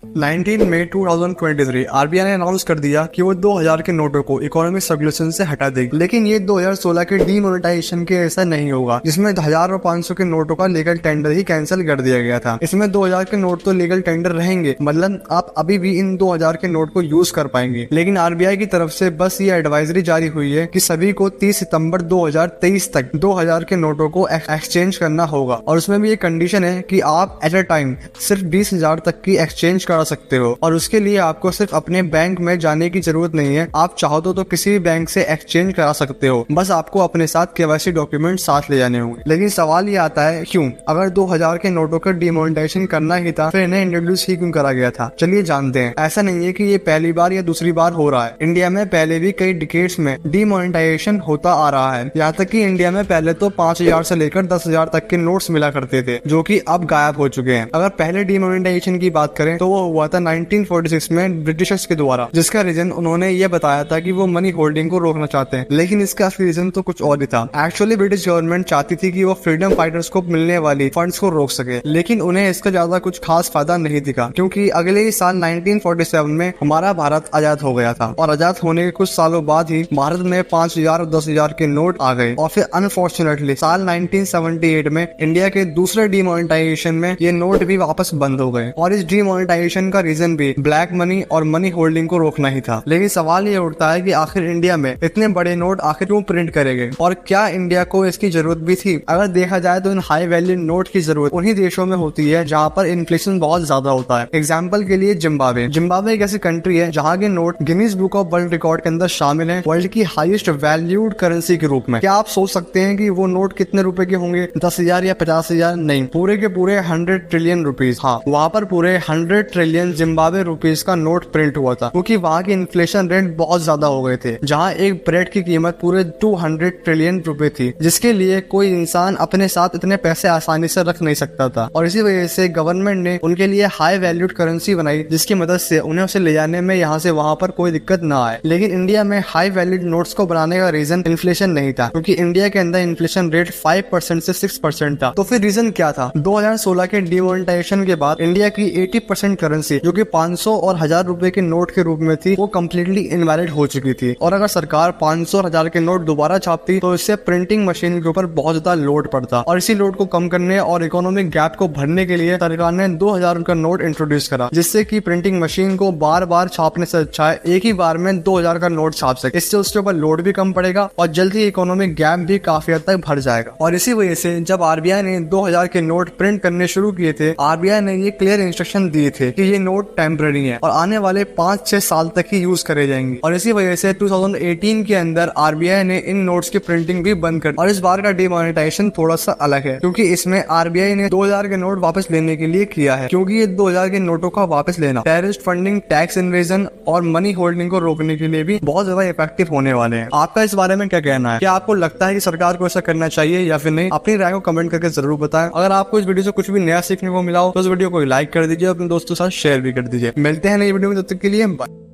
19 मई 2023 RBI ने announce कर दिया कि वो 2000 के नोटों को इकोनॉमिक सर्कुलेशन से हटा देगी। लेकिन ये 2016 के डीमोनेटाइजेशन के ऐसा नहीं होगा, जिसमें 1000 और 500 के नोटों का लीगल टेंडर ही कैंसिल कर दिया गया था। इसमें 2000 के नोट तो लीगल टेंडर रहेंगे, मतलब आप अभी भी इन 2000 के नोट को यूज कर पाएंगे। लेकिन आरबीआई की तरफ से बस ये एडवाइजरी जारी हुई है कि सभी को 30 सितंबर 2023 तक 2000 के नोटों को एक्सचेंज करना होगा, और उसमें भी एक कंडीशन है कि आप एट अ टाइम सिर्फ 20,000 तक की एक्सचेंज करा सकते हो, और उसके लिए आपको सिर्फ अपने बैंक में जाने की जरूरत नहीं है। आप चाहो तो किसी भी बैंक से एक्सचेंज करा सकते हो, बस आपको अपने साथ केवाईसी डॉक्यूमेंट साथ ले जाने होंगे। लेकिन सवाल ये आता है, क्यों? अगर 2000 के नोटों का डिमोनेटाइजेशन करना ही था, फिर इन्हें इंट्रोड्यूस ही क्यों करा गया था? चलिए जानते हैं। ऐसा नहीं है कि ये पहली बार या दूसरी बार हो रहा है। इंडिया में पहले भी कई डिकेड्स में डिमोनेटाइजेशन होता आ रहा है। यहाँ तक कि इंडिया में पहले तो 5000 से लेकर 10,000 तक के नोट्स मिला करते थे, जो कि अब गायब हो चुके हैं। अगर पहले डिमोनेटाइजेशन की बात करें तो वो हुआ था 1946 में ब्रिटिशर्स के द्वारा, जिसका रीजन उन्होंने ये बताया था कि वो मनी होल्डिंग को रोकना चाहते हैं। लेकिन इसका असली रीजन तो कुछ और ही था। एक्चुअली ब्रिटिश गवर्नमेंट चाहती थी कि वो फ्रीडम फाइटर्स को मिलने वाली फंड्स को रोक सके, लेकिन उन्हें इसका ज्यादा कुछ खास फायदा नहीं दिखा, क्योंकि अगले ही साल 1947 में हमारा भारत आजाद हो गया था, और आजाद होने के कुछ सालों बाद ही भारत में 5000 और 10,000 के नोट आ गए। और फिर अनफॉर्चुनेटली साल 1978 में इंडिया के दूसरे डिमोनेटाइजेशन में ये नोट भी वापस बंद हो गए, और इस डिमोनेटाइजेशन का रीजन भी ब्लैक मनी और मनी होल्डिंग को रोकना ही था। लेकिन सवाल ये उठता है कि आखिर इंडिया में इतने बड़े नोट आखिर क्यों प्रिंट करेंगे, और क्या इंडिया को इसकी जरूरत भी थी? अगर देखा जाए तो इन हाई वैल्यू नोट की जरूरत उन्हीं देशों में होती है जहाँ पर इन्फ्लेशन बहुत ज्यादा होता है। एग्जाम्पल के लिए जिम्बाब्वे एक ऐसी कंट्री है जहाँ के note Guinness book of world record के अंदर शामिल है, वर्ल्ड की हाईएस्ट वैल्यूड करेंसी के रूप में। क्या आप सोच सकते हैं कि वो नोट कितने रुपए के होंगे? 10,000 या 50,000? नहीं, पूरे के पूरे 100 ट्रिलियन रुपीज। हाँ, वहाँ पर पूरे 100 ट्रिलियन जिम्बाब्वे रुपीज का नोट प्रिंट हुआ था, क्योंकि वहाँ के इन्फ्लेशन रेट बहुत ज्यादा हो गए थे, जहाँ एक ब्रेड की कीमत पूरे 200 ट्रिलियन रुपए थी, जिसके लिए कोई इंसान अपने साथ इतने पैसे आसानी से रख नहीं सकता था। और इसी वजह से गवर्नमेंट ने उनके लिए हाई वैल्यूड करेंसी बनाई, जिसकी मदद से उन्हें उसे ले जाने में यहाँ से वहाँ पर कोई दिक्कत ना आए। लेकिन इंडिया में हाई वैल्यूड नोट्स को बनाने का रीजन इन्फ्लेशन नहीं था, क्योंकि इंडिया के अंदर इन्फ्लेशन रेट 5% से 6% था। तो फिर रीजन क्या था? 2016 के डिमोनेटाइजेशन के बाद इंडिया की 80% करेंसी, जो कि 500 और 1000 रुपए के नोट के रूप में थी, वो कम्प्लीटली इनवैलिड हो चुकी थी। और अगर सरकार 500 और 1000 के नोट दोबारा छापती तो इससे प्रिंटिंग मशीन के ऊपर बहुत ज्यादा लोड पड़ता, और इसी लोड को कम करने और इकोनॉमिक गैप को भरने के लिए सरकार ने 2000 का नोट इंट्रोड्यूस करा, जिससे कि प्रिंटिंग मशीन को बार बार छापने से अच्छा है एक ही बार में 2000 का नोट छाप सके। इससे उसके ऊपर लोड भी कम पड़ेगा और जल्दी इकोनॉमिक गैप भी काफी हद तक भर जाएगा। और इसी वजह से जब आरबीआई ने 2000 के नोट प्रिंट करने शुरू किए थे, आरबीआई ने ये क्लियर इंस्ट्रक्शन दिए थे कि ये नोट टेम्पररी है और आने वाले 5-6 साल तक ही यूज करे जाएंगे। और इसी वजह से 2018 के अंदर आरबीआई ने इन नोट्स की प्रिंटिंग भी बंद कर दी। और इस बार का डिमोनेटाइजेशन थोड़ा सा अलग है, क्योंकि इसमें आरबीआई ने 2000 के नोट वापस लेने के लिए किया है, क्योंकि ये 2000 के नोटों का वापस लेना टेररिस्ट फंडिंग, टैक्स इन्वेजन और मनी होल्डिंग को रोकने के लिए भी बहुत ज्यादा इफेक्टिव होने वाले हैं। आपका इस बारे में क्या कहना है? क्या आपको लगता है कि सरकार को ऐसा करना चाहिए या फिर नहीं? अपनी राय को कमेंट करके जरूर बताएं। अगर आपको इस वीडियो से कुछ भी नया सीखने को मिला हो तो इस वीडियो को लाइक कर दीजिए, अपने दोस्तों के साथ शेयर भी कर दीजिए। मिलते हैं नई वीडियो में, तब तक के लिए बाय।